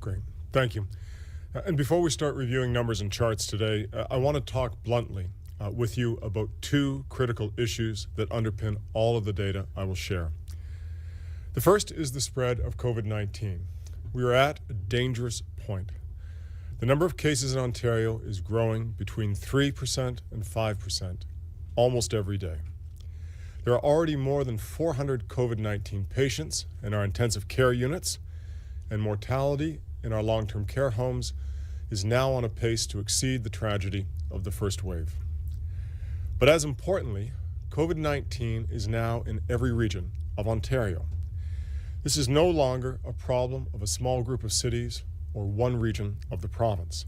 Great. Thank you. And before we start reviewing numbers and charts today, I want to talk bluntly with you about two critical issues that underpin all of the data I will share. The first is the spread of COVID-19. We are at a dangerous point. The number of cases in Ontario is growing between 3% and 5% almost every day. There are already more than 400 COVID-19 patients in our intensive care units, and mortality in our long-term care homes is now on a pace to exceed the tragedy of the first wave. But as importantly, COVID-19 is now in every region of Ontario. This is no longer a problem of a small group of cities or one region of the province.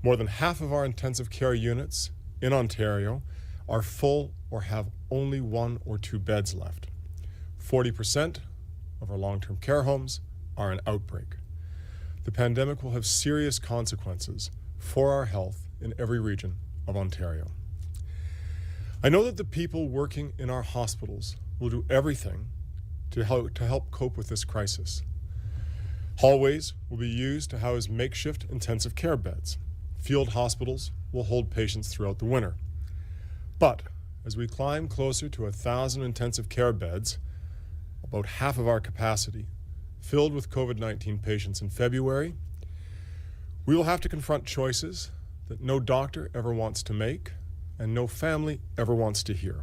More than half of our intensive care units in Ontario are full or have only 1 or 2 beds left. 40% of our long-term care homes are an outbreak. The pandemic will have serious consequences for our health in every region of Ontario. I know that the people working in our hospitals will do everything to help cope with this crisis. Hallways will be used to house makeshift intensive care beds. Field hospitals will hold patients throughout the winter. But as we climb closer to 1,000 intensive care beds, about half of our capacity, filled with COVID-19 patients in February, we will have to confront choices that no doctor ever wants to make and no family ever wants to hear.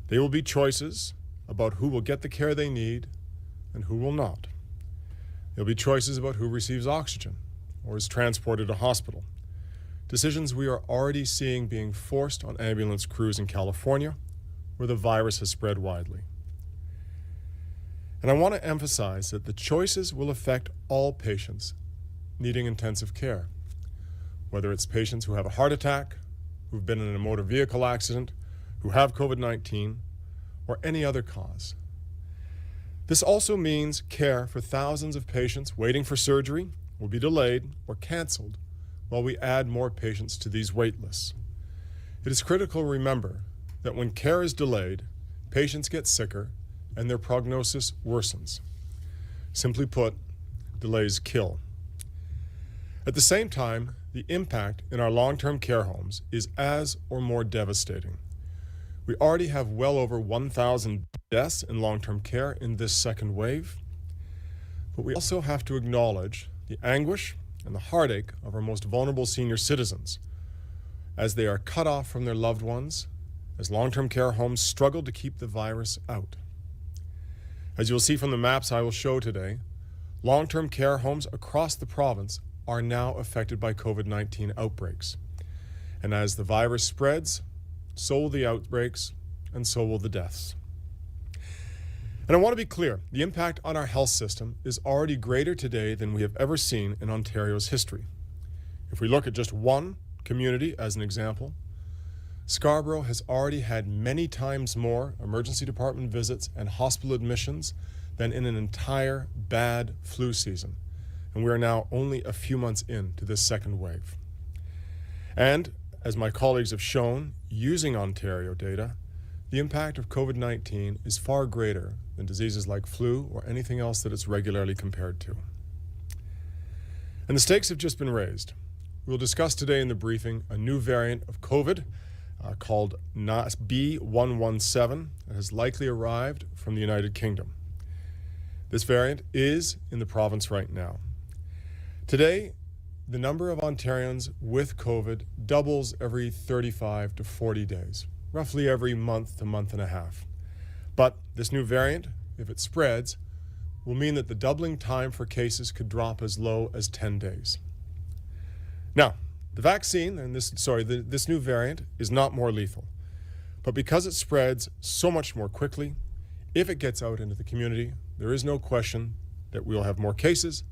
They will be choices about who will get the care they need and who will not. There'll be choices about who receives oxygen or is transported to hospital. Decisions we are already seeing being forced on ambulance crews in California, where the virus has spread widely. And I want to emphasize that the choices will affect all patients needing intensive care, whether it's patients who have a heart attack, who've been in a motor vehicle accident, who have COVID-19, or any other cause. This also means care for thousands of patients waiting for surgery will be delayed or canceled while we add more patients to these wait lists. It is critical to remember that when care is delayed, patients get sicker and their prognosis worsens. Simply put, delays kill. At the same time, the impact in our long-term care homes is as or more devastating. We already have well over 1,000 deaths in long-term care in this second wave, but we also have to acknowledge the anguish and the heartache of our most vulnerable senior citizens as they are cut off from their loved ones, as long-term care homes struggle to keep the virus out. As you'll see from the maps I will show today, long-term care homes across the province are now affected by COVID-19 outbreaks. And as the virus spreads, so will the outbreaks and so will the deaths. And I want to be clear, the impact on our health system is already greater today than we have ever seen in Ontario's history. If we look at just one community as an example, Scarborough has already had many times more emergency department visits and hospital admissions than in an entire bad flu season. And we are now only a few months into this second wave. And as my colleagues have shown, using Ontario data, the impact of COVID-19 is far greater than diseases like flu or anything else that it's regularly compared to. And the stakes have just been raised. We'll discuss today in the briefing a new variant of COVID called B.1.1.7 that has likely arrived from the United Kingdom. This variant is in the province right now. Today, the number of Ontarians with COVID doubles every 35 to 40 days, roughly every month to month and a half. But this new variant, if it spreads, will mean that the doubling time for cases could drop as low as 10 days. Now, the vaccine, and this new variant is not more lethal, but because it spreads so much more quickly, if it gets out into the community, there is no question that we'll have more cases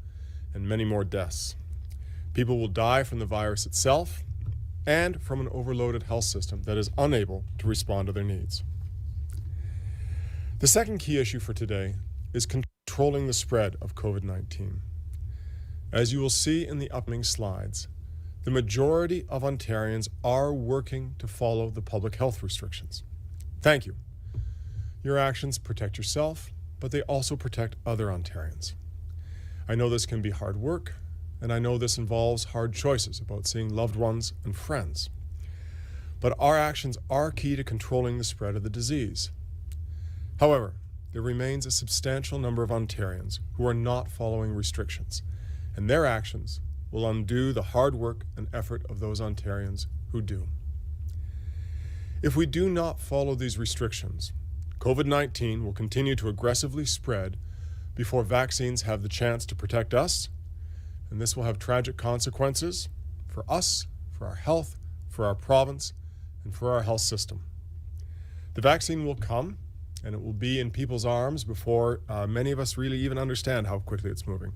and many more deaths. People will die from the virus itself and from an overloaded health system that is unable to respond to their needs. The second key issue for today is controlling the spread of COVID-19. As you will see in the upcoming slides, the majority of Ontarians are working to follow the public health restrictions. Thank you. Your actions protect yourself, but they also protect other Ontarians. I know this can be hard work, and I know this involves hard choices about seeing loved ones and friends. But our actions are key to controlling the spread of the disease. However, there remains a substantial number of Ontarians who are not following restrictions, and their actions will undo the hard work and effort of those Ontarians who do. If we do not follow these restrictions, COVID-19 will continue to aggressively spread before vaccines have the chance to protect us, and this will have tragic consequences for us, for our health, for our province, and for our health system. The vaccine will come, and it will be in people's arms before many of us really even understand how quickly it's moving.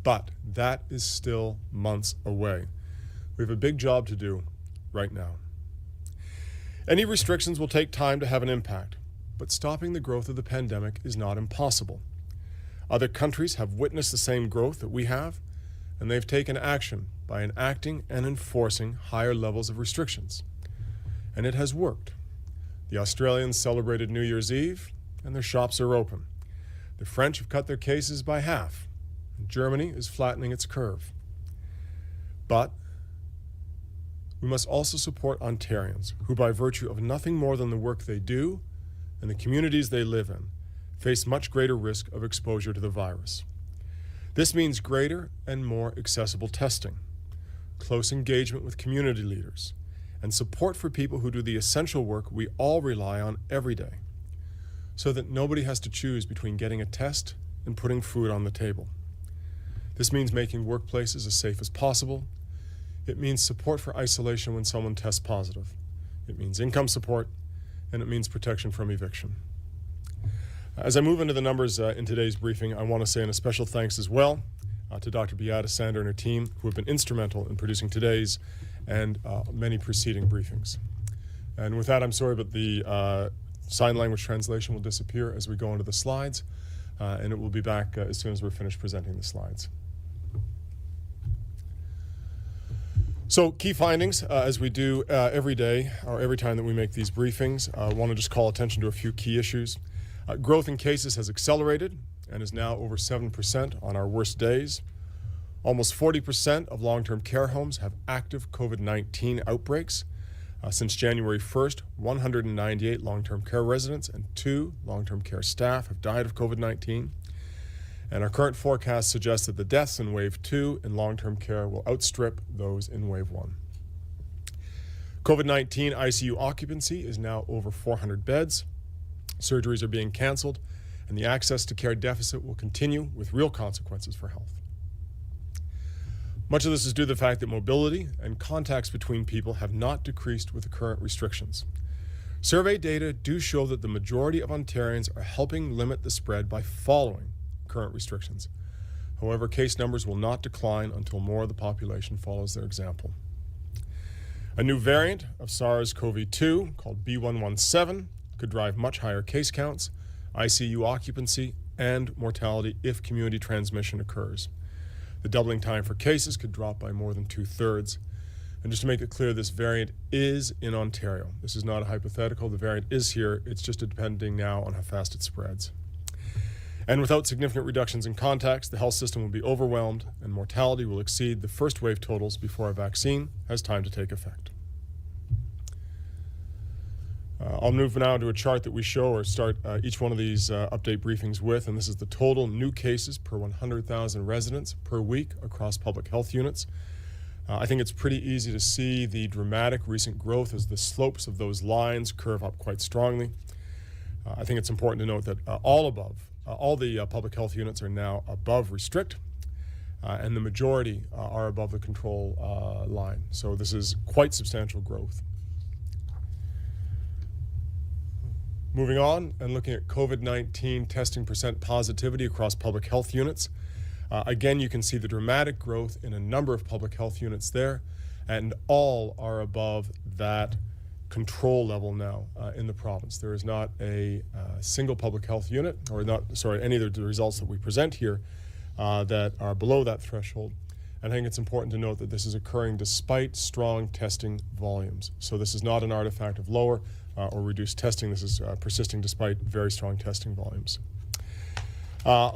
But that is still months away. We have a big job to do right now. Any restrictions will take time to have an impact, but stopping the growth of the pandemic is not impossible. Other countries have witnessed the same growth that we have, and they've taken action by enacting and enforcing higher levels of restrictions. And it has worked. The Australians celebrated New Year's Eve, and their shops are open. The French have cut their cases by half, and Germany is flattening its curve. But we must also support Ontarians who, by virtue of nothing more than the work they do and the communities they live in, face much greater risk of exposure to the virus. This means greater and more accessible testing, close engagement with community leaders, and support for people who do the essential work we all rely on every day, so that nobody has to choose between getting a test and putting food on the table. This means making workplaces as safe as possible. It means support for isolation when someone tests positive. It means income support, and it means protection from eviction. As I move into the numbers in today's briefing, I want to say a special thanks as well to Dr. Beata Sander and her team, who have been instrumental in producing today's and many preceding briefings. And with that, I'm sorry, but the sign language translation will disappear as we go into the slides, and it will be back as soon as we're finished presenting the slides. So key findings, as we do every day or every time that we make these briefings, I want to just call attention to a few key issues. Growth in cases has accelerated and is now over 7% on our worst days. Almost 40% of long-term care homes have active COVID-19 outbreaks. Since January 1st, 198 long-term care residents and 2 long-term care staff have died of COVID-19. And our current forecast suggests that the deaths in Wave 2 in long-term care will outstrip those in Wave 1. COVID-19 ICU occupancy is now over 400 beds. Surgeries are being canceled, and the access to care deficit will continue with real consequences for health. Much of this is due to the fact that mobility and contacts between people have not decreased with the current restrictions. Survey data do show that the majority of Ontarians are helping limit the spread by following current restrictions. However, case numbers will not decline until more of the population follows their example. A new variant of SARS-CoV-2 called B.1.1.7 could drive much higher case counts, ICU occupancy, and mortality if community transmission occurs. The doubling time for cases could drop by more than 2/3. And just to make it clear, this variant is in Ontario. This is not a hypothetical. The variant is here. It's just depending now on how fast it spreads. And without significant reductions in contacts, the health system will be overwhelmed and mortality will exceed the first wave totals before a vaccine has time to take effect. I'll move now to a chart that we show or start each one of these update briefings with, and this is the total new cases per 100,000 residents per week across public health units. I think it's pretty easy to see the dramatic recent growth as the slopes of those lines curve up quite strongly. I think it's important to note that all the public health units are now above restrict, and the majority are above the control line. So this is quite substantial growth. Moving on and looking at COVID-19 testing percent positivity across public health units. Again, you can see the dramatic growth in a number of public health units there, and all are above that control level now in the province. There is not a single public health unit, any of the results that we present here that are below that threshold. And I think it's important to note that this is occurring despite strong testing volumes. So this is not an artifact of lower or reduced testing. This is persisting despite very strong testing volumes.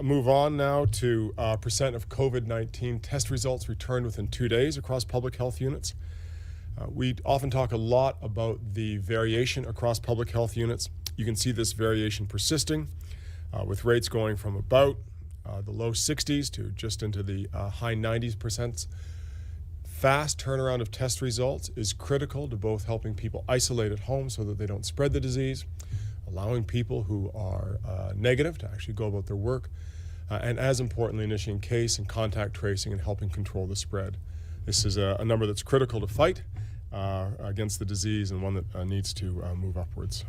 Move on now to percent of COVID-19 test results returned within 2 days across public health units. We often talk a lot about the variation across public health units. You can see this variation persisting with rates going from about the low 60s to just into the high 90s%. Fast turnaround of test results is critical to both helping people isolate at home so that they don't spread the disease, allowing people who are negative to actually go about their work, and as importantly, initiating case and contact tracing and helping control the spread. This is a number that's critical to fight against the disease and one that needs to move upwards.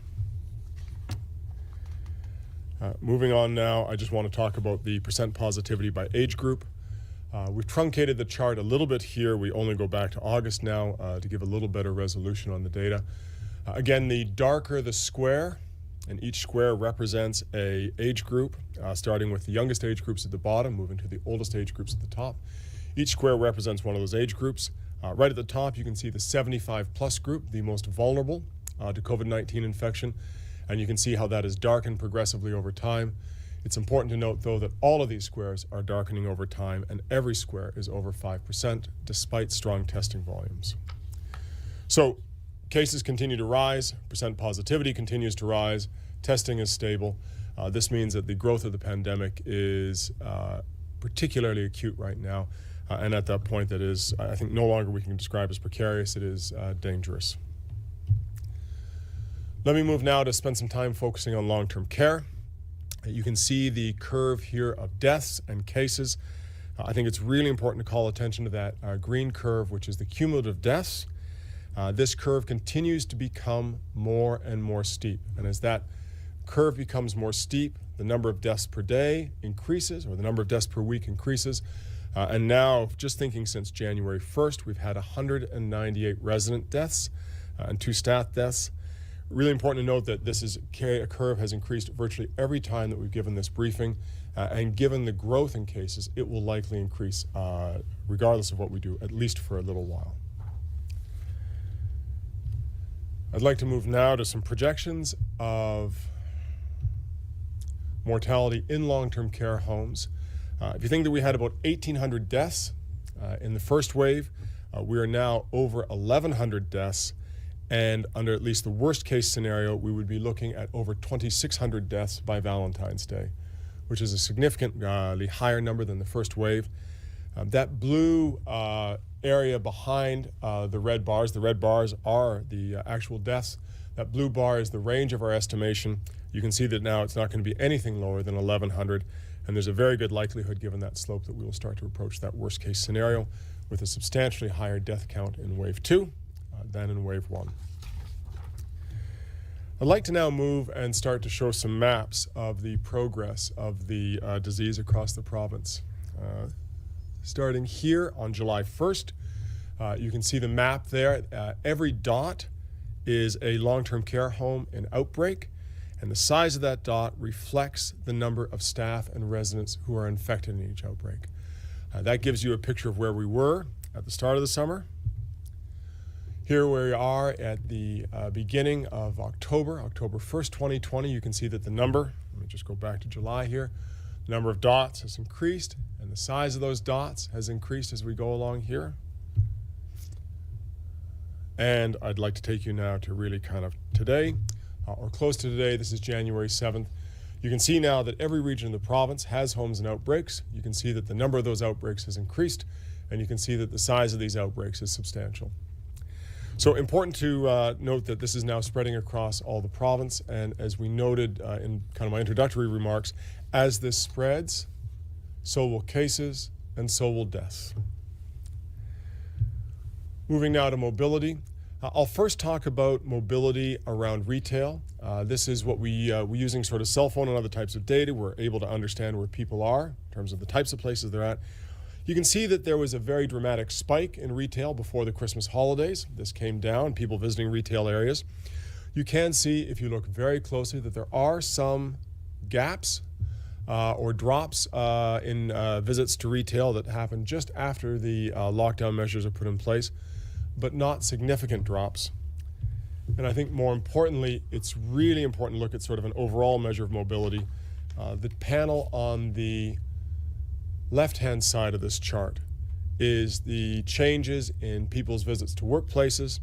Moving on now, I just want to talk about the percent positivity by age group. We've truncated the chart a little bit here. We only go back to August now to give a little better resolution on the data. Again, the darker the square, and each square represents an age group, starting with the youngest age groups at the bottom, moving to the oldest age groups at the top. Each square represents one of those age groups. Right at the top, you can see the 75-plus group, the most vulnerable to COVID-19 infection, and you can see how that is darkened progressively over time. It's important to note, though, that all of these squares are darkening over time, and every square is over 5%, despite strong testing volumes. So, cases continue to rise, percent positivity continues to rise, testing is stable. This means that the growth of the pandemic is particularly acute right now, and at that point that is, I think, no longer we can describe as precarious, it is dangerous. Let me move now to spend some time focusing on long-term care. You can see the curve here of deaths and cases. I think it's really important to call attention to that green curve, which is the cumulative deaths. This curve continues to become more and more steep. And as that curve becomes more steep, the number of deaths per day increases, or the number of deaths per week increases. And now, just thinking since January 1st, we've had 198 resident deaths and 2 staff deaths. Really important to note that this curve has increased virtually every time that we've given this briefing, and given the growth in cases, it will likely increase regardless of what we do, at least for a little while. I'd like to move now to some projections of mortality in long-term care homes. If you think that we had about 1,800 deaths in the first wave, we are now over 1,100 deaths. And under at least the worst case scenario, we would be looking at over 2,600 deaths by Valentine's Day, which is a significantly higher number than the first wave. That blue area behind the red bars are the actual deaths. That blue bar is the range of our estimation. You can see that now it's not going to be anything lower than 1,100, and there's a very good likelihood, given that slope, that we will start to approach that worst case scenario with a substantially higher death count in wave 2 than in wave 1. I'd like to now move and start to show some maps of the progress of the disease across the province. Starting here on July 1st, you can see the map there. Every dot is a long-term care home in outbreak, and the size of that dot reflects the number of staff and residents who are infected in each outbreak. That gives you a picture of where we were at the start of the summer. Here we are at the beginning of October 1st, 2020. You can see that the number, let me just go back to July here, the number of dots has increased, and the size of those dots has increased as we go along here. And I'd like to take you now to really kind of today, or close to today. This is January 7th. You can see now that every region of the province has homes and outbreaks. You can see that the number of those outbreaks has increased, and you can see that the size of these outbreaks is substantial. So important to note that this is now spreading across all the province, and as we noted in kind of my introductory remarks, as this spreads, so will cases and so will deaths. Moving now to mobility. I'll first talk about mobility around retail. This is what we're using sort of cell phone and other types of data. We're able to understand where people are in terms of the types of places they're at. You can see that there was a very dramatic spike in retail before the Christmas holidays. This came down, people visiting retail areas. You can see, if you look very closely, that there are some gaps or drops in visits to retail that happen just after the lockdown measures are put in place, but not significant drops. And I think more importantly, it's really important to look at sort of an overall measure of mobility. The panel on the left-hand side of this chart is the changes in people's visits to workplaces.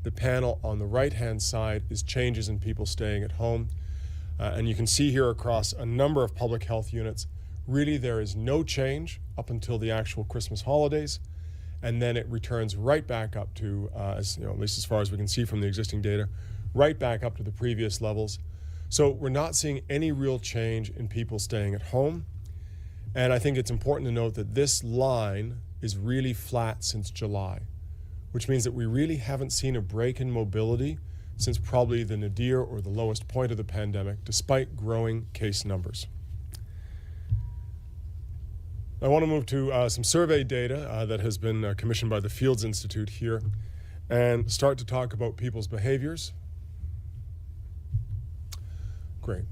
The panel on the right-hand side is changes in people staying at home. And you can see here across a number of public health units, really there is no change up until the actual Christmas holidays. And then it returns right back up to, at least as far as we can see from the existing data, right back up to the previous levels. So we're not seeing any real change in people staying at home. And I think it's important to note that this line is really flat since July, which means that we really haven't seen a break in mobility since probably the nadir or the lowest point of the pandemic, despite growing case numbers. I want to move to some survey data that has been commissioned by the Fields Institute here and start to talk about people's behaviors. Great.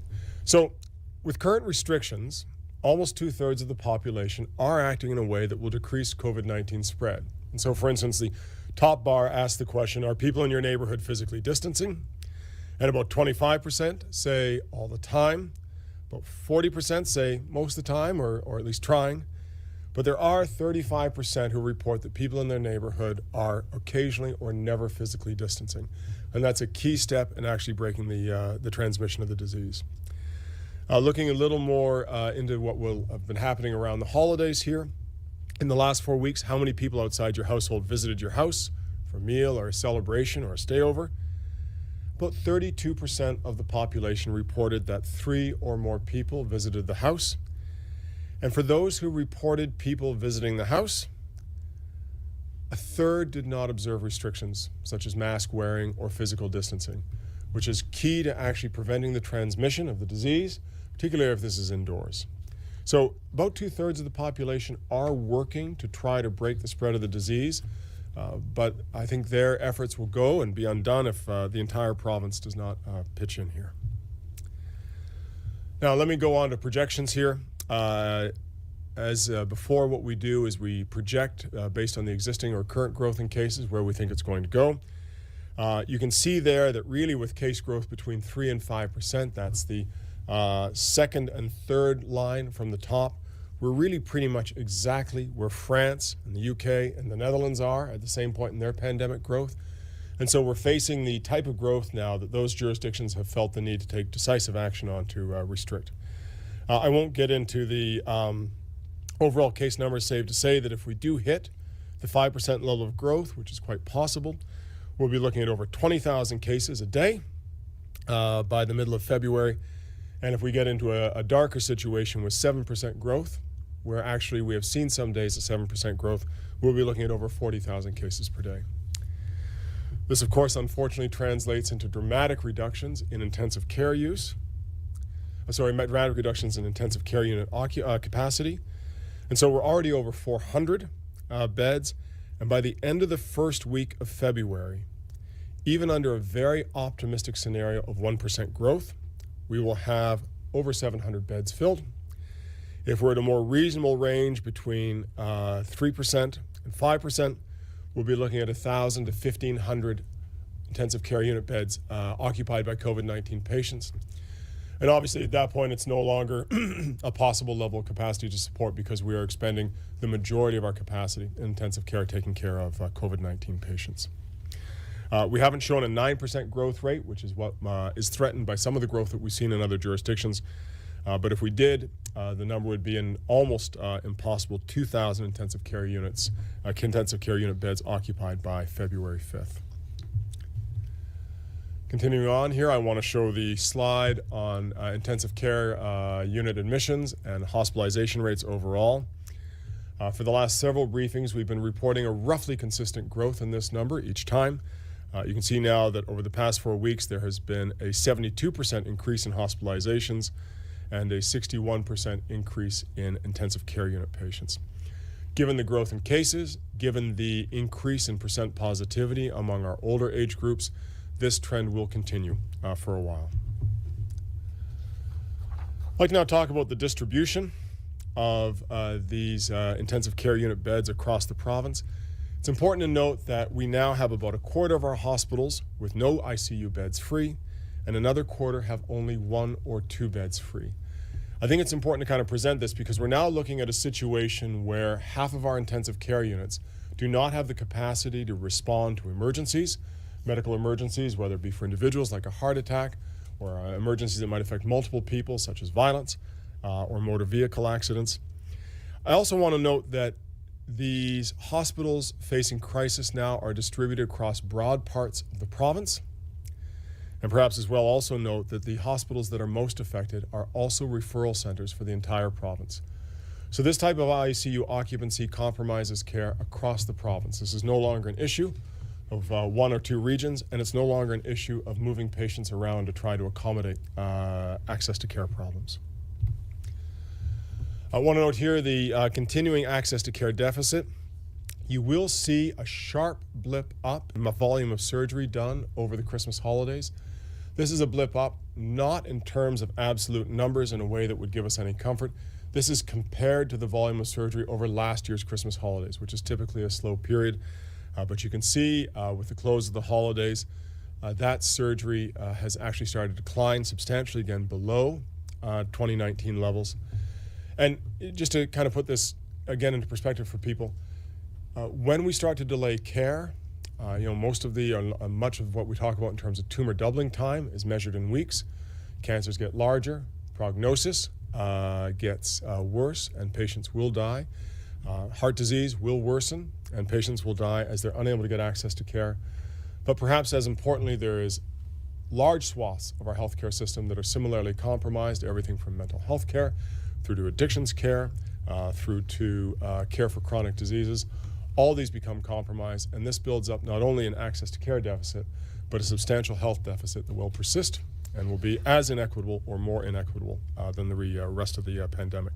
So with current restrictions, almost 2/3 of the population are acting in a way that will decrease COVID-19 spread. And so, for instance, the top bar asks the question, are people in your neighborhood physically distancing? And about 25% say all the time. About 40% say most of the time, or at least trying. But there are 35% who report that people in their neighborhood are occasionally or never physically distancing. And that's a key step in actually breaking the transmission of the disease. Looking a little more into what will have been happening around the holidays here. In the last 4 weeks, how many people outside your household visited your house for a meal or a celebration or a stayover? About 32% of the population reported that 3 or more people visited the house. And for those who reported people visiting the house, 1/3 did not observe restrictions such as mask wearing or physical distancing, which is key to actually preventing the transmission of the disease, particularly if this is indoors. So about 2/3 of the population are working to try to break the spread of the disease, but I think their efforts will go and be undone if the entire province does not pitch in here. Now let me go on to projections here. As before, what we do is we project based on the existing or current growth in cases where we think it's going to go. You can see there that really with case growth between 3 and 5%, that's the second and third line from the top, we're really pretty much exactly where France and the UK and the Netherlands are at the same point in their pandemic growth. And so we're facing the type of growth now that those jurisdictions have felt the need to take decisive action on to restrict. I won't get into the overall case numbers, save to say that if we do hit the 5% level of growth, which is quite possible, we'll be looking at over 20,000 cases a day by the middle of February. And if we get into a darker situation with 7% growth, where actually we have seen some days of 7% growth, we'll be looking at over 40,000 cases per day. This, of course, unfortunately translates into dramatic reductions in intensive care use. Dramatic reductions in intensive care unit capacity. And so we're already over 400 beds. And by the end of the first week of February, even under a very optimistic scenario of 1% growth, we will have over 700 beds filled. If we're at a more reasonable range between 3% and 5%, we'll be looking at 1,000 to 1,500 intensive care unit beds occupied by COVID-19 patients. And obviously at that point, it's no longer a possible level of capacity to support because we are expending the majority of our capacity in intensive care taking care of COVID-19 patients. We haven't shown a 9% growth rate, which is what is threatened by some of the growth that we've seen in other jurisdictions. But if we did, the number would be an almost impossible 2,000 intensive care unit beds occupied by February 5th. Continuing on here, I want to show the slide on intensive care unit admissions and hospitalization rates overall. For the last several briefings, we've been reporting a roughly consistent growth in this number each time. You can see now that over the past 4 weeks, there has been a 72% increase in hospitalizations and a 61% increase in intensive care unit patients. Given the growth in cases, given the increase in percent positivity among our older age groups, this trend will continue for a while. I'd like to now talk about the distribution of these intensive care unit beds across the province. It's important to note that we now have about a quarter of our hospitals with no ICU beds free, and another quarter have only 1 or 2 beds free. I think it's important to kind of present this because we're now looking at a situation where half of our intensive care units do not have the capacity to respond to emergencies, medical emergencies, whether it be for individuals like a heart attack or emergencies that might affect multiple people, such as violence or motor vehicle accidents. I also want to note that these hospitals facing crisis now are distributed across broad parts of the province. And perhaps as well also note that the hospitals that are most affected are also referral centers for the entire province. So this type of ICU occupancy compromises care across the province. This is no longer an issue of one or two regions, and it's no longer an issue of moving patients around to try to accommodate access to care problems. I want to note here the continuing access to care deficit. You will see a sharp blip up in the volume of surgery done over the Christmas holidays. This is a blip up, not in terms of absolute numbers in a way that would give us any comfort. This is compared to the volume of surgery over last year's Christmas holidays, which is typically a slow period. But you can see with the close of the holidays, that surgery has actually started to decline substantially again below 2019 levels. And just to kind of put this again into perspective for people, when we start to delay care, much of what we talk about in terms of tumor doubling time is measured in weeks. Cancers get larger, prognosis gets worse, and patients will die. Heart disease will worsen, and patients will die as they're unable to get access to care. But perhaps as importantly, there is large swaths of our healthcare system that are similarly compromised, everything from mental health care through to addictions care, through to care for chronic diseases. All these become compromised, and this builds up not only an access to care deficit, but a substantial health deficit that will persist and will be as inequitable or more inequitable than the rest of the pandemic.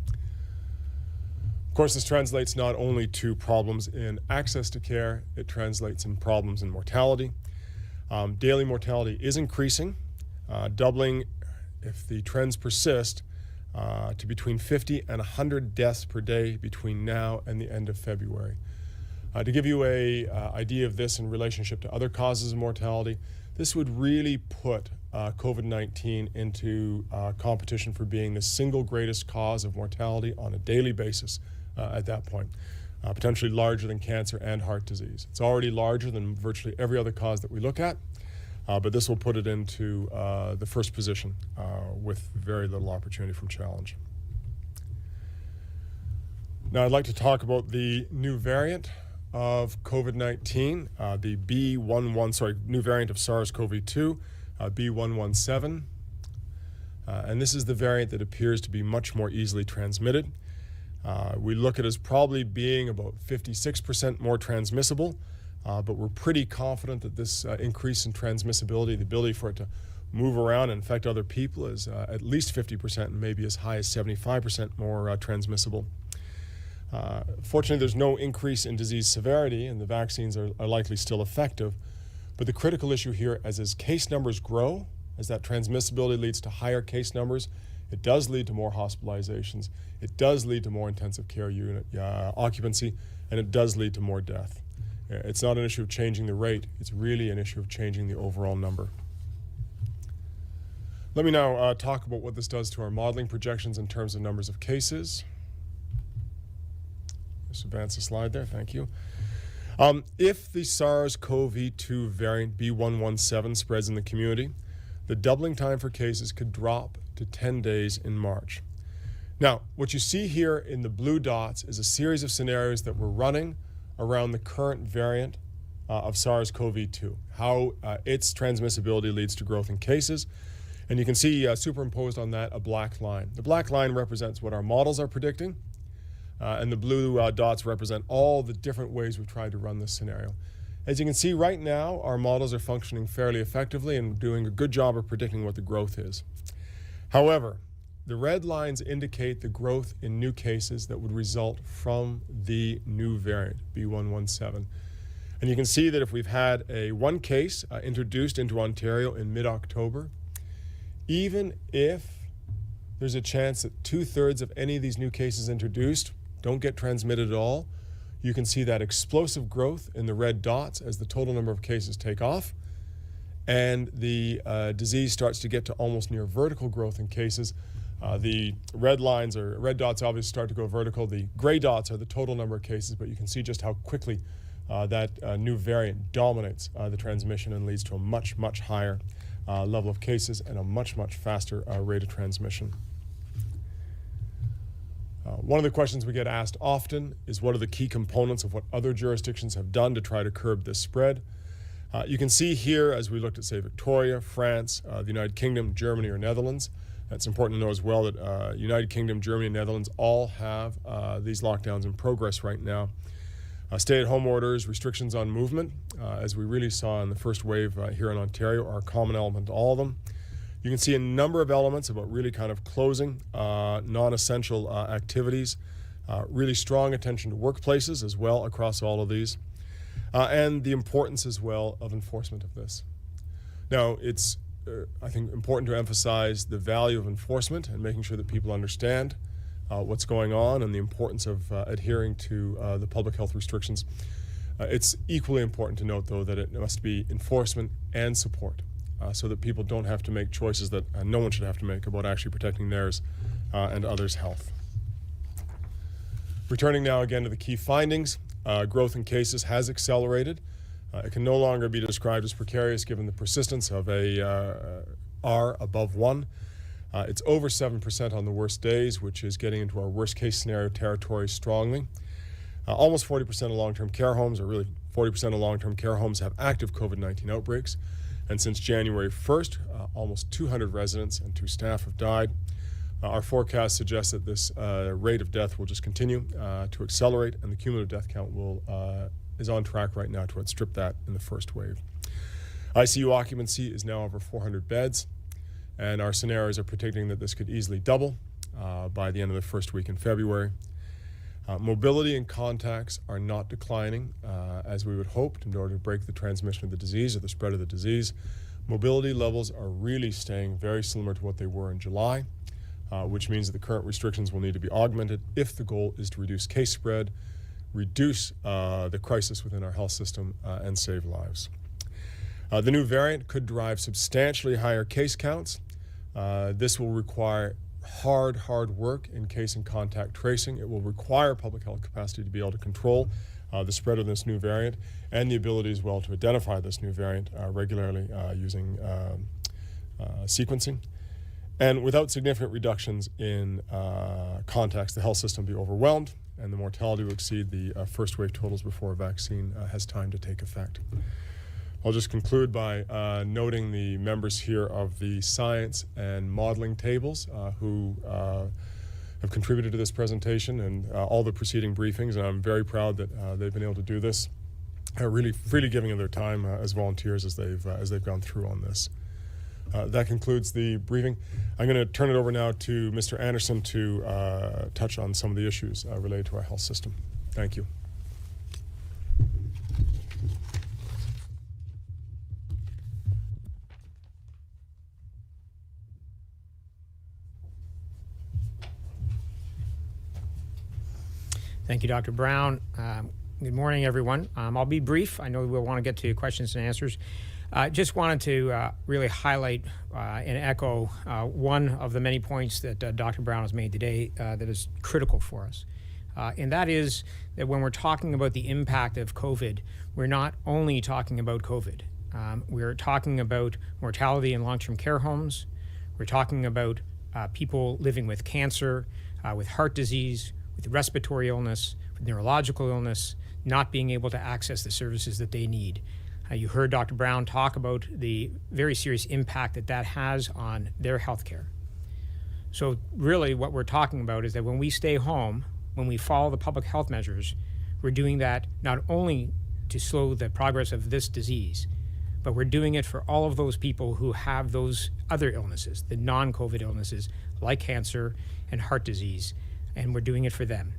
Of course, this translates not only to problems in access to care, it translates in problems in mortality. Daily mortality is increasing, doubling if the trends persist to between 50 and 100 deaths per day between now and the end of February. To give you an idea of this in relationship to other causes of mortality, this would really put COVID-19 into competition for being the single greatest cause of mortality on a daily basis at that point, potentially larger than cancer and heart disease. It's already larger than virtually every other cause that we look at, but this will put it into the first position with very little opportunity from challenge. Now I'd like to talk about the new variant of COVID-19, the new variant of SARS-CoV-2, B117. And this is the variant that appears to be much more easily transmitted. We look at it as probably being about 56% more transmissible, but we're pretty confident that this increase in transmissibility, the ability for it to move around and infect other people, is at least 50% and maybe as high as 75% more transmissible. Fortunately, there's no increase in disease severity, and the vaccines are likely still effective. But the critical issue here is as case numbers grow, as that transmissibility leads to higher case numbers, it does lead to more hospitalizations, it does lead to more intensive care unit occupancy, and it does lead to more death. It's not an issue of changing the rate, it's really an issue of changing the overall number. Let me now talk about what this does to our modeling projections in terms of numbers of cases. Just advance the slide there, thank you. If the SARS-CoV-2 variant B117 spreads in the community, the doubling time for cases could drop to 10 days in March. Now, what you see here in the blue dots is a series of scenarios that we're running around the current variant of SARS-CoV-2, how its transmissibility leads to growth in cases. And you can see superimposed on that a black line. The black line represents what our models are predicting, and the blue dots represent all the different ways we've tried to run this scenario. As you can see right now, our models are functioning fairly effectively and doing a good job of predicting what the growth is. However, the red lines indicate the growth in new cases that would result from the new variant, B117. And you can see that if we've had one case introduced into Ontario in mid-October, even if there's a chance that 2/3 of any of these new cases introduced don't get transmitted at all, you can see that explosive growth in the red dots as the total number of cases take off, and the disease starts to get to almost near vertical growth in cases The red lines or red dots obviously start to go vertical. The gray dots are the total number of cases, but you can see just how quickly that new variant dominates the transmission and leads to a much, much higher level of cases and a much, much faster rate of transmission. One of the questions we get asked often is what are the key components of what other jurisdictions have done to try to curb this spread. You can see here, as we looked at, say, Victoria, France, the United Kingdom, Germany, or Netherlands. It's important to know as well that United Kingdom, Germany, and Netherlands all have these lockdowns in progress right now. Stay-at-home orders, restrictions on movement, as we really saw in the first wave here in Ontario, are a common element to all of them. You can see a number of elements about really kind of closing non-essential activities, really strong attention to workplaces as well across all of these, and the importance as well of enforcement of this. Now, it's I think important to emphasize the value of enforcement and making sure that people understand what's going on and the importance of adhering to the public health restrictions. It's equally important to note, though, that it must be enforcement and support so that people don't have to make choices that no one should have to make about actually protecting theirs and others' health. Returning now again to the key findings, growth in cases has accelerated. It can no longer be described as precarious given the persistence of a R above 1. It's over 7% on the worst days, which is getting into our worst case scenario territory strongly. Almost 40% of long-term care homes, or really 40% of long-term care homes, have active COVID-19 outbreaks. And since January 1st, almost 200 residents and 2 staff have died. Our forecast suggests that this rate of death will just continue to accelerate, and the cumulative death count is on track right now to outstrip that in the first wave. ICU occupancy is now over 400 beds, and our scenarios are predicting that this could easily double by the end of the first week in February. Mobility and contacts are not declining as we would hope in order to break the transmission of the disease or the spread of the disease. Mobility levels are really staying very similar to what they were in July, which means that the current restrictions will need to be augmented if the goal is to reduce case spread, reduce the crisis within our health system, and save lives. The new variant could drive substantially higher case counts. This will require hard work in case and contact tracing. It will require public health capacity to be able to control the spread of this new variant and the ability as well to identify this new variant regularly using sequencing. And without significant reductions in contacts, the health system will be overwhelmed and the mortality will exceed the first wave totals before a vaccine has time to take effect. I'll just conclude by noting the members here of the science and modeling tables who have contributed to this presentation and all the preceding briefings, and I'm very proud that they've been able to do this, really freely giving of their time as volunteers as they've gone through on this. That concludes the briefing. I'm going to turn it over now to Mr. Anderson to touch on some of the issues related to our health system. Thank you. Thank you, Dr. Brown. Good morning, everyone. I'll be brief. I know we'll want to get to questions and answers. Just wanted to really highlight and echo one of the many points that Dr. Brown has made today that is critical for us. And that is that when we're talking about the impact of COVID, we're not only talking about COVID. We're talking about mortality in long-term care homes. We're talking about people living with cancer, with heart disease, with respiratory illness, with neurological illness, not being able to access the services that they need. You heard Dr. Brown talk about the very serious impact that has on their health care. So really what we're talking about is that when we stay home, when we follow the public health measures, we're doing that not only to slow the progress of this disease, but we're doing it for all of those people who have those other illnesses, the non-COVID illnesses like cancer and heart disease, and we're doing it for them.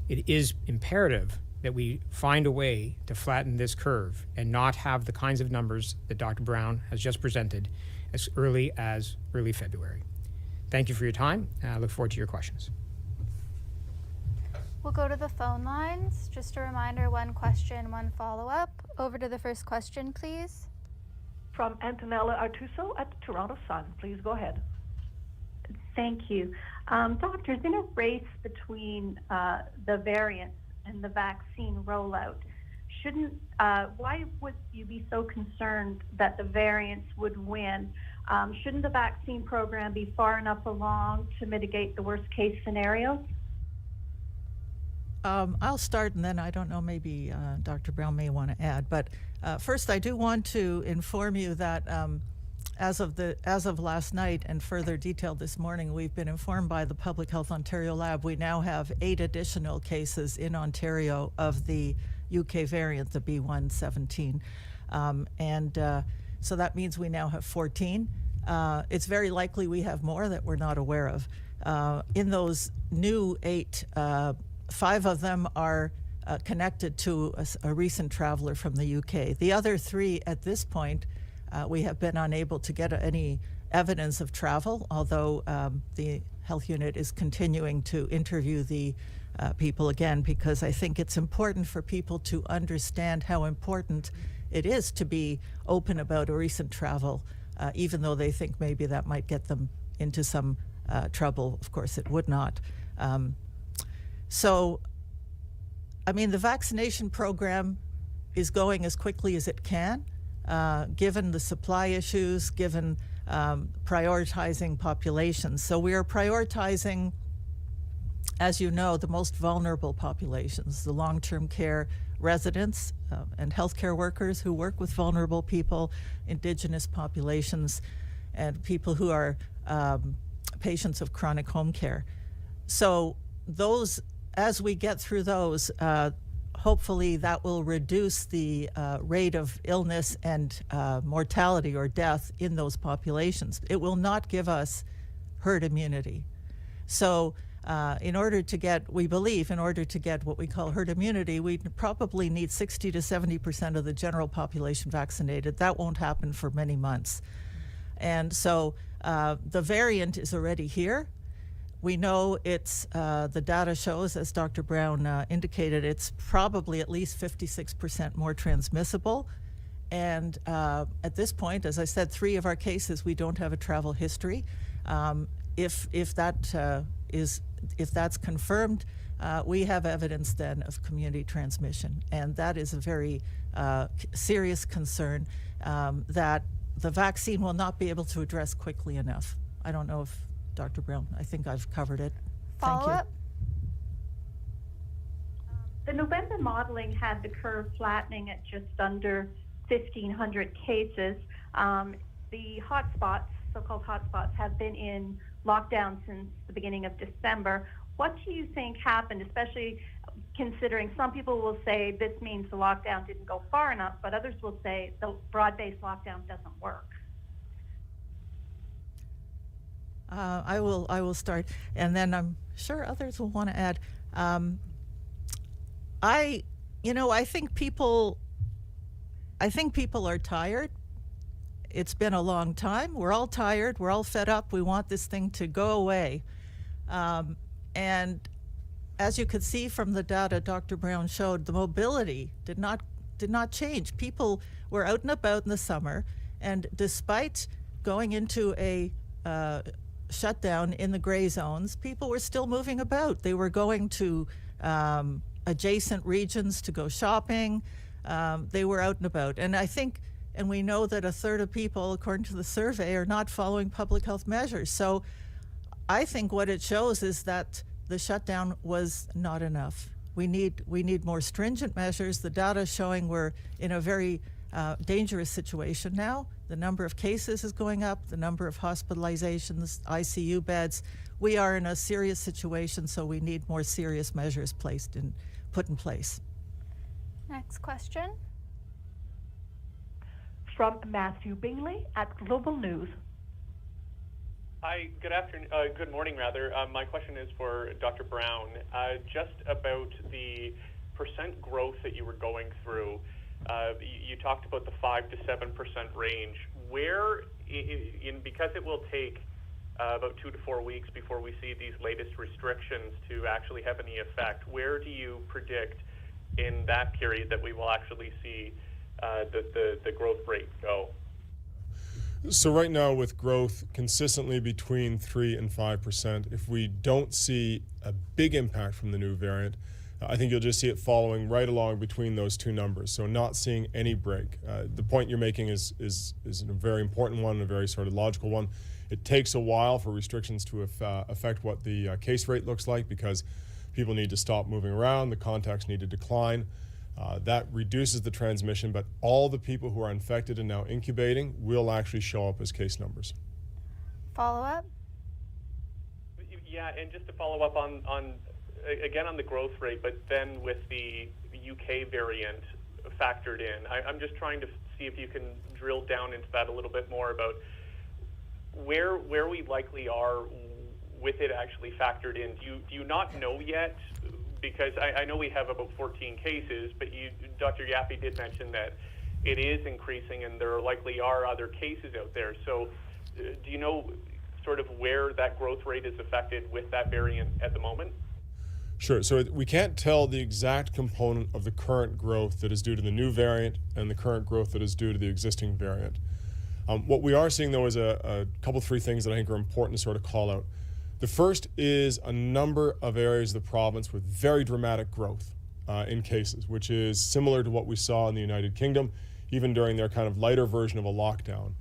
It is imperative that we find a way to flatten this curve and not have the kinds of numbers that Dr. Brown has just presented as early February. Thank you for your time, and I look forward to your questions. We'll go to the phone lines. Just a reminder, 1 question, 1 follow-up. Over to the first question, please. From Antonella Artuso at the Toronto Sun. Please go ahead. Thank you. Doctors, in a race between the variants and the vaccine rollout, why would you be so concerned that the variants would win? Shouldn't the vaccine program be far enough along to mitigate the worst case scenarios? I'll start, and then I don't know, maybe Dr. Brown may want to add. But first, I do want to inform you that as of last night and further detailed this morning, we've been informed by the Public Health Ontario Lab we now have 8 additional cases in Ontario of the UK variant, the B117. So that means we now have 14. It's very likely we have more that we're not aware of. In those new 8, 5 of them are connected to a recent traveler from the UK. The other 3 at this point, we have been unable to get any evidence of travel, although the health unit is continuing to interview the people again, because I think it's important for people to understand how important it is to be open about a recent travel, even though they think maybe that might get them into some trouble. Of course, it would not. So, I mean, the vaccination program is going as quickly as it can, given the supply issues, given prioritizing populations. So we are prioritizing, as you know, the most vulnerable populations, the long-term care residents and healthcare workers who work with vulnerable people, Indigenous populations, and people who are patients of chronic home care. So those, as we get through those, hopefully that will reduce the rate of illness and mortality or death in those populations. It will not give us herd immunity. So in order to get what we call herd immunity, we probably need 60 to 70% of the general population vaccinated. That won't happen for many months. And so the variant is already here. We know it's, the data shows, as Dr. Brown indicated, it's probably at least 56% more transmissible. And at this point, as I said, 3 of our cases, we don't have a travel history. If that's confirmed, we have evidence then of community transmission. And that is a very serious concern that the vaccine will not be able to address quickly enough. I don't know if Dr. Brown, I think I've covered it. Thank you. Follow-up? The November modeling had the curve flattening at just under 1,500 cases. The hotspots, so-called hotspots, have been in lockdown since the beginning of December. What do you think happened, especially considering some people will say this means the lockdown didn't go far enough, but others will say the broad-based lockdown doesn't work? I will start, and then I'm sure others will want to add. I think people are tired. It's been a long time. We're all tired. We're all fed up. We want this thing to go away. And as you could see from the data Dr. Brown showed, the mobility did not change. People were out and about in the summer, and despite going into a shutdown in the gray zones, people were still moving about. They were going to adjacent regions to go shopping. They were out and about. And I think, and we know that a third of people, according to the survey, are not following public health measures. So I think what it shows is that the shutdown was not enough. We need more stringent measures. The data is showing we're in a very dangerous situation now. The number of cases is going up, the number of hospitalizations, ICU beds. We are in a serious situation, so we need more serious measures put in place. Next question. From Matthew Bingley at Global News. Hi, good afternoon. Good morning, rather. My question is for Dr. Brown. Just about the percent growth that you were going through. You talked about the 5 to 7% range. Where, because it will take about 2 to 4 weeks before we see these latest restrictions to actually have any effect, where do you predict in that period that we will actually see the growth rate go? So right now, with growth consistently between 3 and 5%, if we don't see a big impact from the new variant, I think you'll just see it following right along between those two numbers. So not seeing any break. The point you're making is a very important one, a very sort of logical one. It takes a while for restrictions to affect what the case rate looks like, because people need to stop moving around, the contacts need to decline. That reduces the transmission, but all the people who are infected and now incubating will actually show up as case numbers. Follow up? Yeah, and just to follow up on again on the growth rate, but then with the UK variant factored in, I'm just trying to see if you can drill down into that a little bit more about where we likely are with it actually factored in. Do you not know yet? Because I know we have about 14 cases, but Dr. Yaffe did mention that it is increasing and there likely are other cases out there. So do you know sort of where that growth rate is affected with that variant at the moment? Sure. So we can't tell the exact component of the current growth that is due to the new variant and the current growth that is due to the existing variant. What we are seeing, though, is a couple, three things that I think are important to sort of call out. The first is a number of areas of the province with very dramatic growth in cases, which is similar to what we saw in the United Kingdom, even during their kind of lighter version of a lockdown,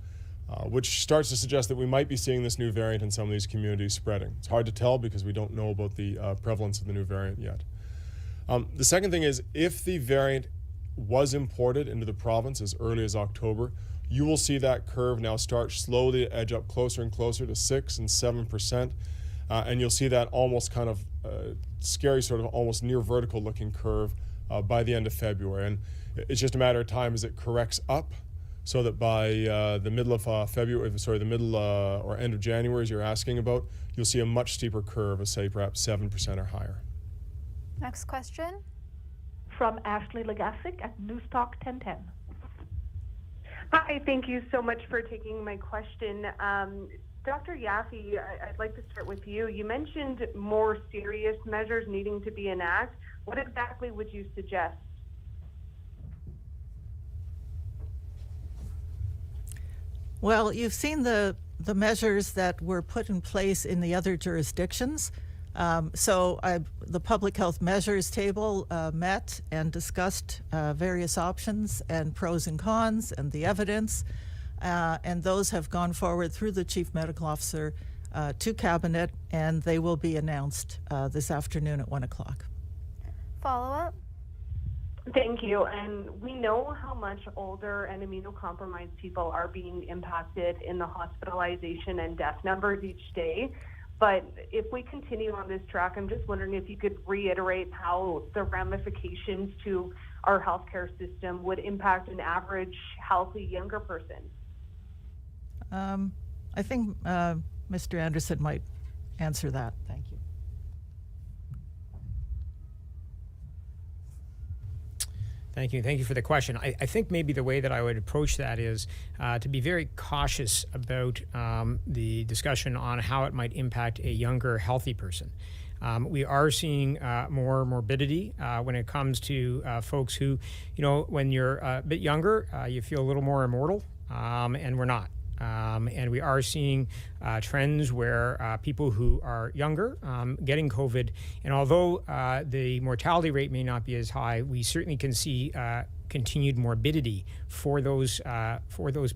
which starts to suggest that we might be seeing this new variant in some of these communities spreading. It's hard to tell because we don't know about the prevalence of the new variant yet. The second thing is, if the variant was imported into the province as early as October, you will see that curve now start slowly to edge up closer and closer to 6 and 7%. And you'll see that almost kind of scary, sort of almost near vertical looking curve by the end of February. And it's just a matter of time as it corrects up, so that by the middle of the middle or end of January, as you're asking about, you'll see a much steeper curve of, say, perhaps 7% or higher. Next question. From Ashley Legasic at Newstalk 1010. Hi, thank you so much for taking my question. Dr. Yaffe, I'd like to start with you. You mentioned more serious measures needing to be enacted. What exactly would you suggest? Well, you've seen the measures that were put in place in the other jurisdictions. The public health measures table met and discussed various options and pros and cons and the evidence. And those have gone forward through the Chief Medical Officer to Cabinet, and they will be announced this afternoon at 1 o'clock. Follow up? Thank you. And we know how much older and immunocompromised people are being impacted in the hospitalization and death numbers each day. But if we continue on this track, I'm just wondering if you could reiterate how the ramifications to our healthcare system would impact an average, healthy, younger person. I think Mr. Anderson might answer that. Thank you. Thank you. Thank you for the question. I think maybe the way that I would approach that is to be very cautious about the discussion on how it might impact a younger, healthy person. We are seeing more morbidity when it comes to folks who, when you're a bit younger, you feel a little more immortal, and we're not. And we are seeing trends where people who are younger getting COVID, and although the mortality rate may not be as high, we certainly can see continued morbidity for those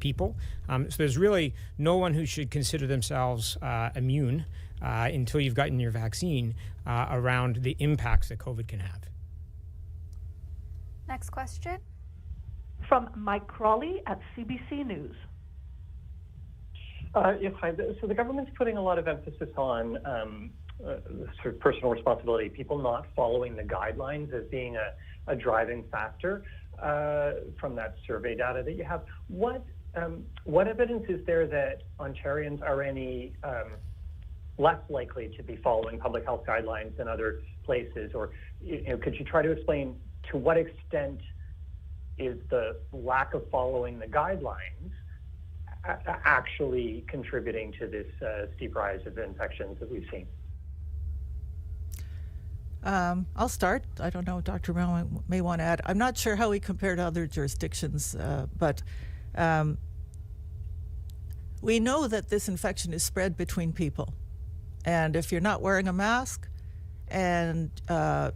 people. So there's really no one who should consider themselves immune until you've gotten your vaccine around the impacts that COVID can have. Next question. From Mike Crawley at CBC News. Yes, hi. So the government's putting a lot of emphasis on sort of personal responsibility, people not following the guidelines as being a driving factor from that survey data that you have. What evidence is there that Ontarians are any less likely to be following public health guidelines than other places? Or could you try to explain to what extent is the lack of following the guidelines actually contributing to this steep rise of infections that we've seen? I'll start. I don't know, Dr. Brown may want to add. I'm not sure how we compare to other jurisdictions, but we know that this infection is spread between people. And if you're not wearing a mask and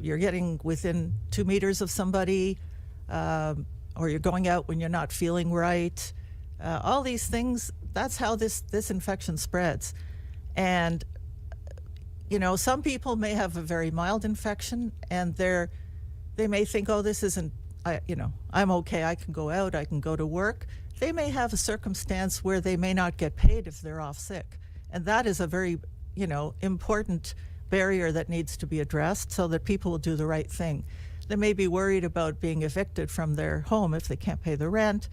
you're getting within 2 meters of somebody, or you're going out when you're not feeling right, all these things, that's how this infection spreads. And, you know, some people may have a very mild infection and they may think, oh, this isn't, I'm okay, I can go out, I can go to work. They may have a circumstance where they may not get paid if they're off sick. And that is a very, important barrier that needs to be addressed so that people will do the right thing. They may be worried about being evicted from their home if they can't pay the rent.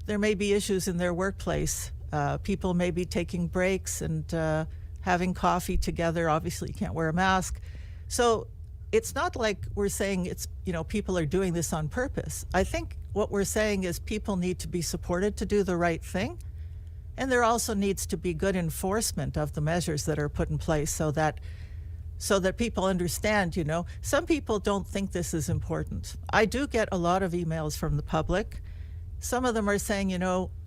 There may be issues in their workplace. People may be taking breaks and having coffee together. Obviously, you can't wear a mask. So it's not like we're saying it's, people are doing this on purpose. I think what we're saying is people need to be supported to do the right thing. And there also needs to be good enforcement of the measures that are put in place so that people understand, some people don't think this is important. I do get a lot of emails from the public. Some of them are saying,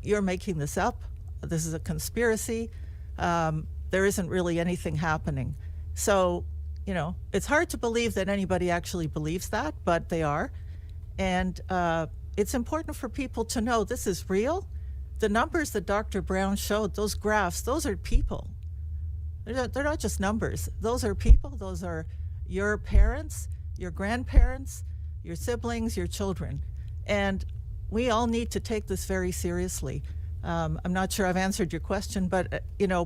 you're making this up. This is a conspiracy. There isn't really anything happening. So, it's hard to believe that anybody actually believes that, but they are. And it's important for people to know this is real. The numbers that Dr. Brown showed, those graphs, those are people. They're not just numbers. Those are people. Those are your parents, your grandparents, your siblings, your children. And we all need to take this very seriously. I'm not sure I've answered your question, but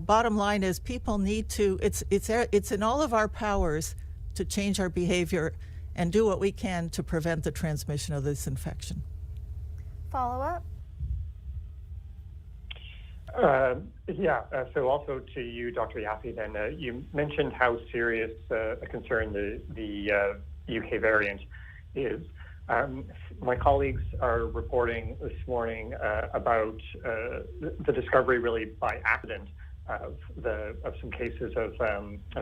bottom line is people need to, it's in all of our powers to change our behavior and do what we can to prevent the transmission of this infection. Follow up? So also to you, Dr. Yaffe, then you mentioned how serious a concern the UK variant is. My colleagues are reporting this morning about the discovery, really by accident, of some cases of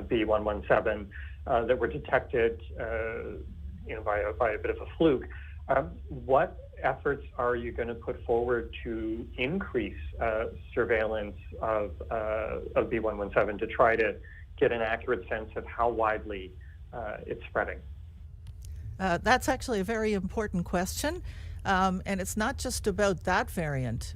B117 that were detected, by a bit of a fluke. What efforts are you going to put forward to increase surveillance of B117 to try to get an accurate sense of how widely it's spreading? That's actually a very important question. And it's not just about that variant.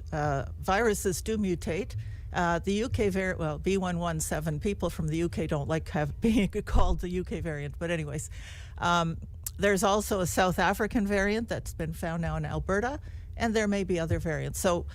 Viruses do mutate. The UK variant, B117, people from the UK don't like being called the UK variant, but anyways. There's also a South African variant that's been found now in Alberta, and there may be other variants. So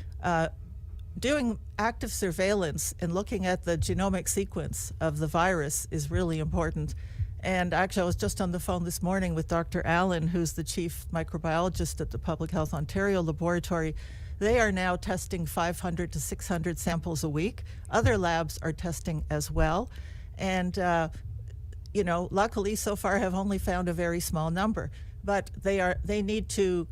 doing active surveillance and looking at the genomic sequence of the virus is really important. And actually, I was just on the phone this morning with Dr. Allen, who's the chief microbiologist at the Public Health Ontario Laboratory. They are now testing 500 to 600 samples a week. Other labs are testing as well. And luckily so far have only found a very small number, but they need to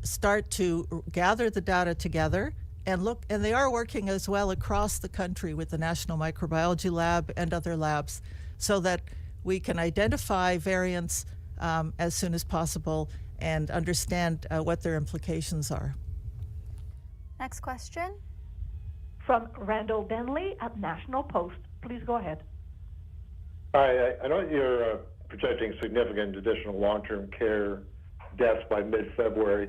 start to gather the data together and look, and they are working as well across the country with the National Microbiology Lab and other labs so that we can identify variants as soon as possible and understand what their implications are. Next question. From Randall Denley at National Post. Please go ahead. Hi, I know you're projecting significant additional long-term care deaths by mid-February.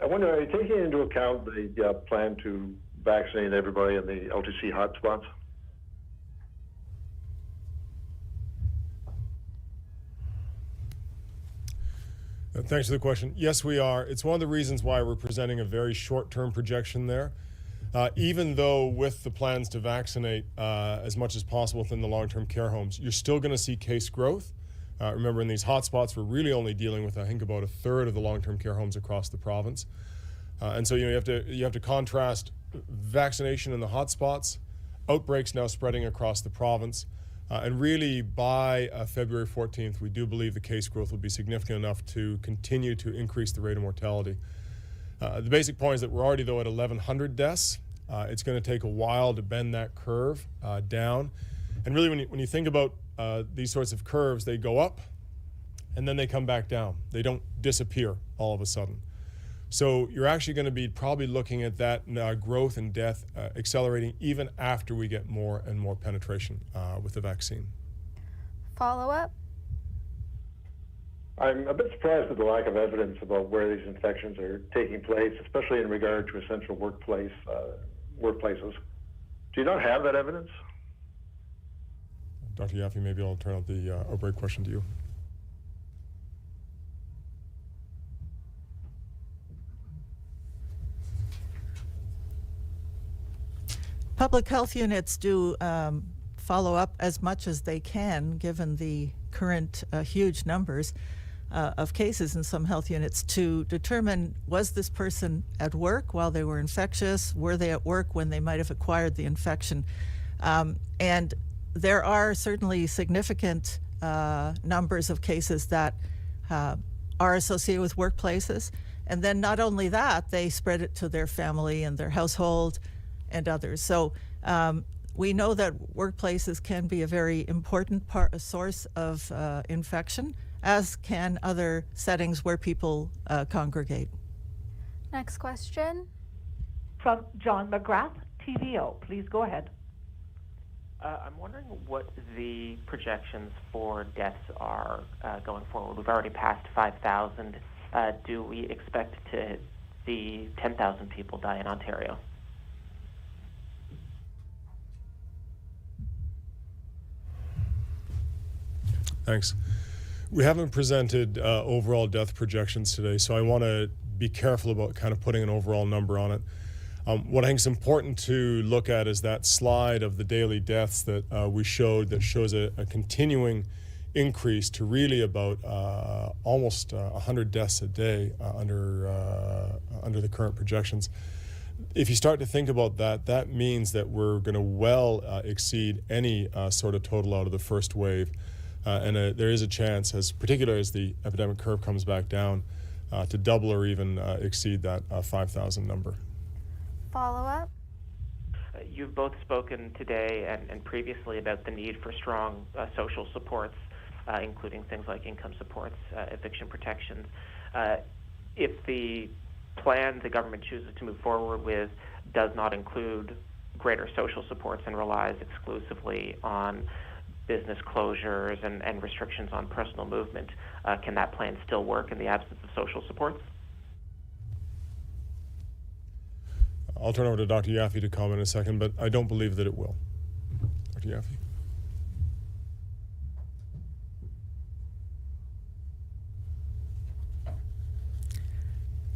I wonder, are you taking into account the plan to vaccinate everybody in the LTC hotspots? Thanks for the question. Yes, we are. It's one of the reasons why we're presenting a very short-term projection there. Even though with the plans to vaccinate as much as possible within the long-term care homes, you're still going to see case growth. Remember, in these hotspots, we're really only dealing with, I think, about a third of the long-term care homes across the province. And so you have to contrast vaccination in the hotspots, outbreaks now spreading across the province. And really, by February 14th, we do believe the case growth will be significant enough to continue to increase the rate of mortality. The basic point is that we're already, though, at 1,100 deaths. It's going to take a while to bend that curve down. And really, when you think about these sorts of curves, they go up, and then they come back down. They don't disappear all of a sudden. So you're actually going to be probably looking at that growth and death accelerating even after we get more and more penetration with the vaccine. Follow-up? I'm a bit surprised at the lack of evidence about where these infections are taking place, especially in regard to essential workplaces. Do you not have that evidence? Dr. Yaffe, maybe I'll turn out the outbreak question to you. Public health units do follow up as much as they can, given the current huge numbers of cases in some health units, to determine, was this person at work while they were infectious? Were they at work when they might have acquired the infection? And there are certainly significant numbers of cases that are associated with workplaces. And then not only that, they spread it to their family and their household and others. So we know that workplaces can be a very important source of infection, as can other settings where people congregate. Next question. From John McGrath, TVO. Please go ahead. I'm wondering what the projections for deaths are going forward. We've already passed 5,000. Do we expect to see 10,000 people die in Ontario? Thanks. We haven't presented overall death projections today, so I want to be careful about kind of putting an overall number on it. What I think is important to look at is that slide of the daily deaths that we showed, that shows a continuing increase to really about almost 100 deaths a day under the current projections. If you start to think about that, that means that we're going to well exceed any sort of total out of the first wave. And there is a chance, particularly as the epidemic curve comes back down, to double or even exceed that 5,000 number. Follow-up? You've both spoken today and previously about the need for strong social supports, including things like income supports, eviction protections. If the plan the government chooses to move forward with does not include greater social supports and relies exclusively on business closures and restrictions on personal movement, can that plan still work in the absence of social supports? I'll turn over to Dr. Yaffe to comment in a second, but I don't believe that it will. Dr. Yaffe.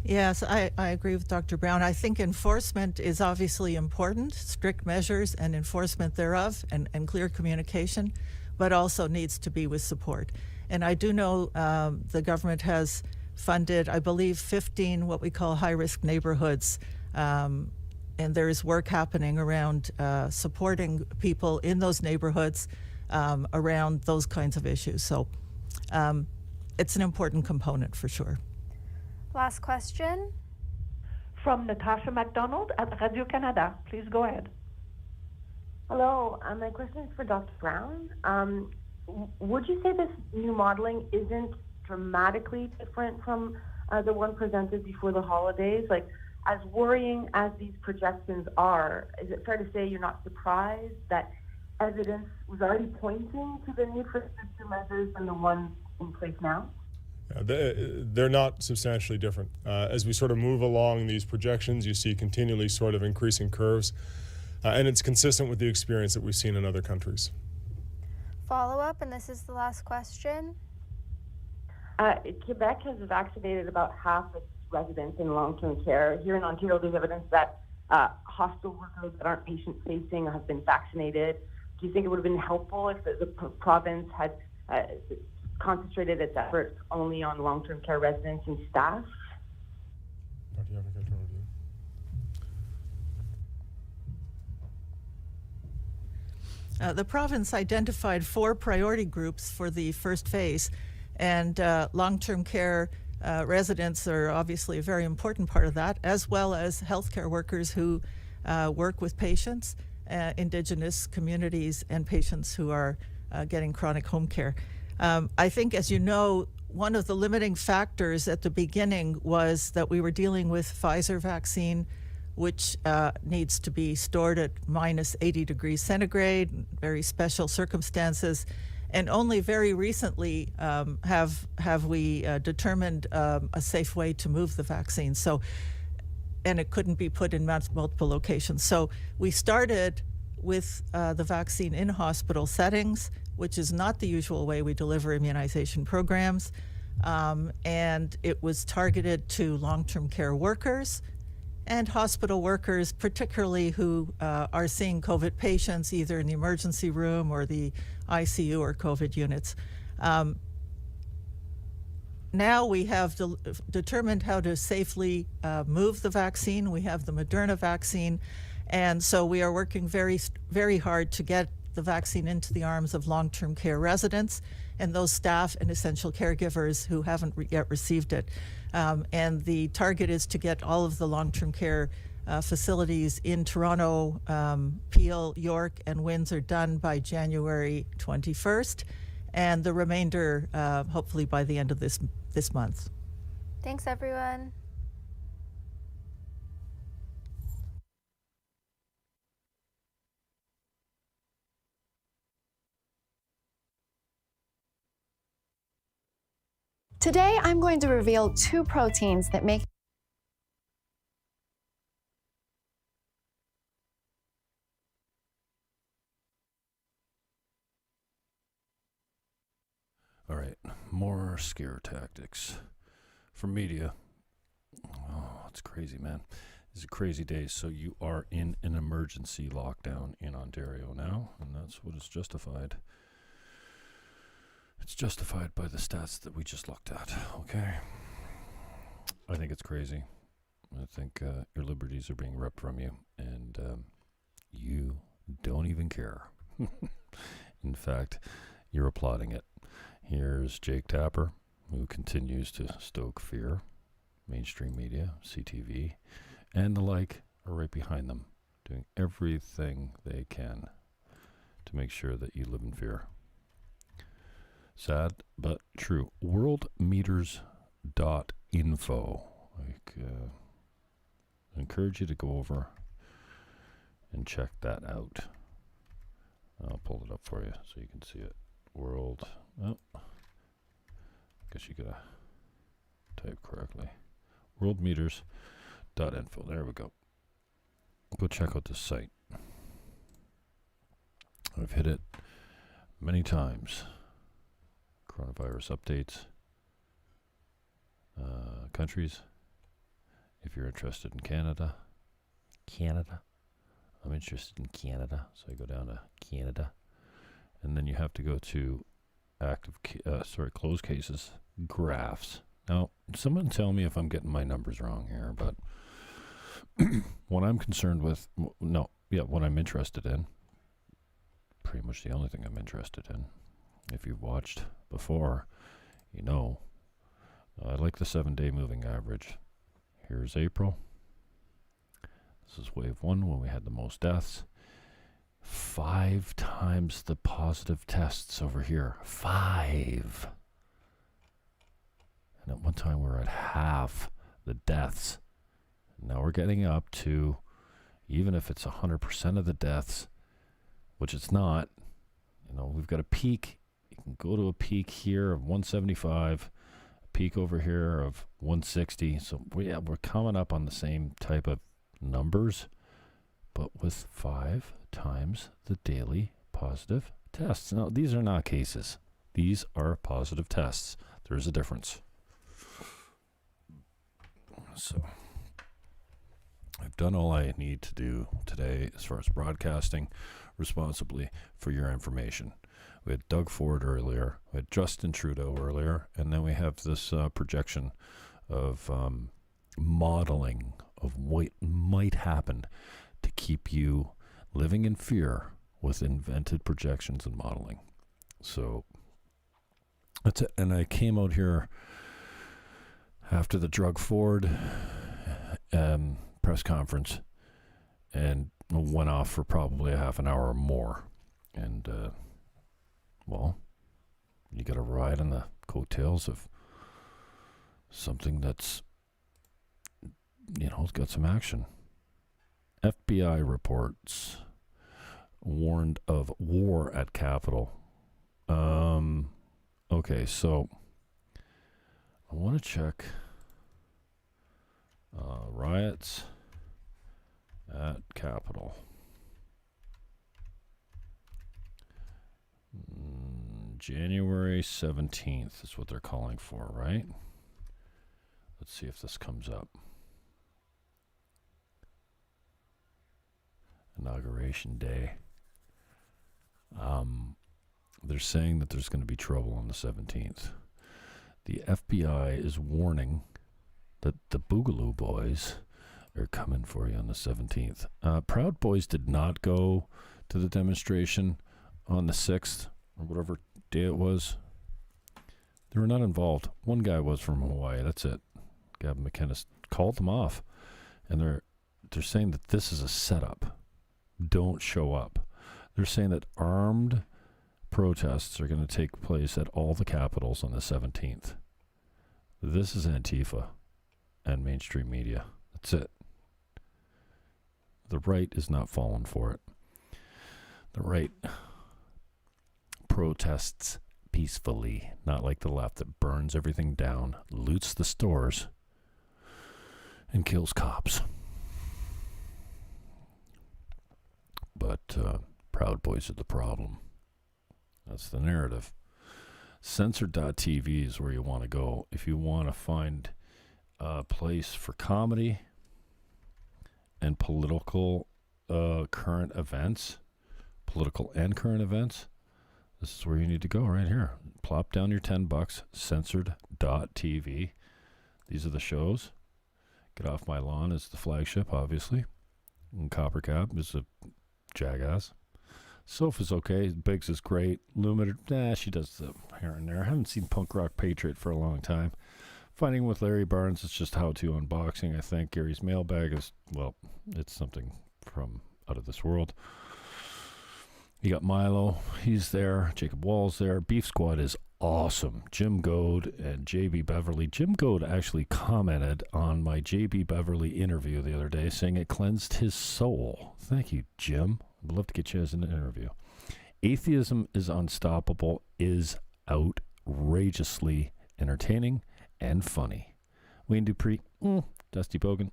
Yes, I agree with Dr. Brown. I think enforcement is obviously important, strict measures and enforcement thereof, and clear communication, but also needs to be with support. And I do know the government has funded, I believe, 15 what we call high-risk neighborhoods, and there is work happening around supporting people in those neighborhoods around those kinds of issues. So it's an important component for sure. Last question. From Natasha MacDonald at Radio-Canada. Please go ahead. Hello. My question is for Dr. Brown. Would you say this new modeling isn't dramatically different from the one presented before the holidays? Like, as worrying as these projections are, is it fair to say you're not surprised that evidence was already pointing to the need for stricter measures than the ones in place now? They're not substantially different. As we sort of move along these projections, you see continually sort of increasing curves, and it's consistent with the experience that we've seen in other countries. Follow-up, and this is the last question. Quebec has vaccinated about half its residents in long-term care. Here in Ontario, there's evidence that hospital workers that aren't patient-facing have been vaccinated. Do you think it would have been helpful if the province had concentrated its efforts only on long-term care residents and staff? Dr. Yaffe, can I turn over to you? The province identified 4 priority groups for the first phase, and long-term care residents are obviously a very important part of that, as well as healthcare workers who work with patients, Indigenous communities, and patients who are getting chronic home care. I think, as you know, one of the limiting factors at the beginning was that we were dealing with Pfizer vaccine, which needs to be stored at minus 80 degrees centigrade, very special circumstances. And only very recently have we determined a safe way to move the vaccine. So, and it couldn't be put in multiple locations. So we started with the vaccine in hospital settings, which is not the usual way we deliver immunization programs. And it was targeted to long-term care workers and hospital workers, particularly who are seeing COVID patients either in the emergency room or the ICU or COVID units. Now we have determined how to safely move the vaccine. We have the Moderna vaccine, and so we are working very, very hard to get the vaccine into the arms of long-term care residents and those staff and essential caregivers who haven't yet received it. And the target is to get all of the long-term care facilities in Toronto, Peel, York, and Windsor done by January 21st, and the remainder hopefully by the end of this month. Thanks, everyone. Today, I'm going to reveal 2 proteins that make All right, more scare tactics from media. Oh, it's crazy, man. It's a crazy day. So you are in an emergency lockdown in Ontario now, and that's what is justified. It's justified by the stats that we just looked at, okay? I think it's crazy. I think your liberties are being ripped from you, and you don't even care. In fact, you're applauding it. Here's Jake Tapper, who continues to stoke fear. Mainstream media, CTV, and the like are right behind them, doing everything they can to make sure that you live in fear. Sad, but true. Worldmeters.info. I encourage you to go over and check that out. I'll pull it up for you so you can see it. I guess you gotta type correctly. Worldmeters.info. There we go. Go check out this site. I've hit it many times. Coronavirus updates. Countries. If you're interested in Canada. I'm interested in Canada, so I go down to Canada. And then you have to go to closed cases, graphs. Now, someone tell me if I'm getting my numbers wrong here, but what I'm concerned with, what I'm interested in, pretty much the only thing I'm interested in. If you've watched before, you know, I like the 7-day moving average. Here's April. This is wave 1 when we had the most deaths. 5 times the positive tests over here. 5. And at one time we were at half the deaths. Now we're getting up to, even if it's 100% of the deaths, which it's not, you know, we've got a peak. You can go to a peak here of 175, a peak over here of 160. So we're coming up on the same type of numbers, but with 5 times the daily positive tests. Now, these are not cases. These are positive tests. There's a difference. So, I've done all I need to do today as far as broadcasting responsibly for your information. We had Doug Ford earlier, we had Justin Trudeau earlier, and then we have this projection of modeling of what might happen to keep you living in fear with invented projections and modeling. So that's it. And I came out here after the Doug Ford press conference and went off for probably a half an hour or more. And, You got to ride on the coattails of something that's, it's got some action. FBI reports warned of war at Capitol. Okay, so I want to check riots at Capitol. January 17th is what they're calling for, right? Let's see if this comes up. Inauguration Day. They're saying that there's going to be trouble on the 17th. The FBI is warning that the Boogaloo Boys are coming for you on the 17th. Proud Boys did not go to the demonstration on the 6th, or whatever day it was. They were not involved. One guy was from Hawaii, that's it. Gavin McKenna called them off. And they're saying that this is a setup. Don't show up. They're saying that armed protests are going to take place at all the capitals on the 17th. This is Antifa and mainstream media. That's it. The right is not falling for it. The right protests peacefully, not like the left that burns everything down, loots the stores, and kills cops. But Proud Boys are the problem. That's the narrative. Censored.tv is where you want to go if you want to find a place for comedy and political current events, political and current events. This is where you need to go right here. Plop down your $10, censored.tv. These are the shows. Get Off My Lawn is the flagship, obviously. And Copper Cap is a jackass. Sofa's okay. Biggs is great. Lumina, she does the here and there. I haven't seen Punk Rock Patriot for a long time. Finding with Larry Barnes, it's just how-to unboxing, I think. Gary's Mailbag is, well, it's something from out of this world. You got Milo. He's there. Jacob Wall's there. Beef Squad is awesome. Jim Goad and JB Beverly. Jim Goad actually commented on my JB Beverly interview the other day, saying it cleansed his soul. Thank you, Jim. I'd love to get you as an interview. Atheism is Unstoppable is outrageously entertaining and funny. Wayne Dupree, Dusty Bogan,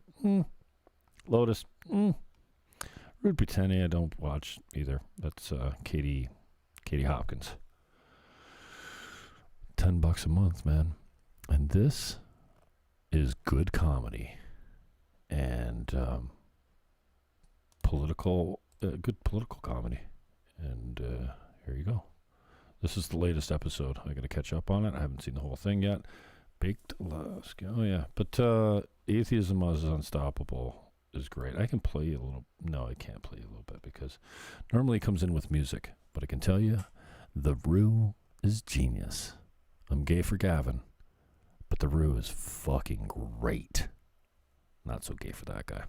Lotus, Rude Britannia, I don't watch either. That's Katie Hopkins. $10 a month, man. And this is good comedy and good political comedy. And here you go. This is the latest episode. I got to catch up on it. I haven't seen the whole thing yet. Baked Lusk. Oh, yeah. But Atheism is Unstoppable is great. I can play you a little. No, I can't play you a little bit because normally it comes in with music. But I can tell you, the Roo is genius. I'm gay for Gavin, but the Roo is fucking great. Not so gay for that guy.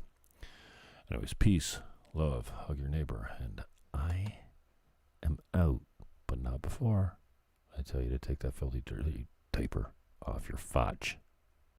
Anyways, peace, love, hug your neighbor, and I am out, but not before I tell you to take that filthy, dirty diaper off your fudge.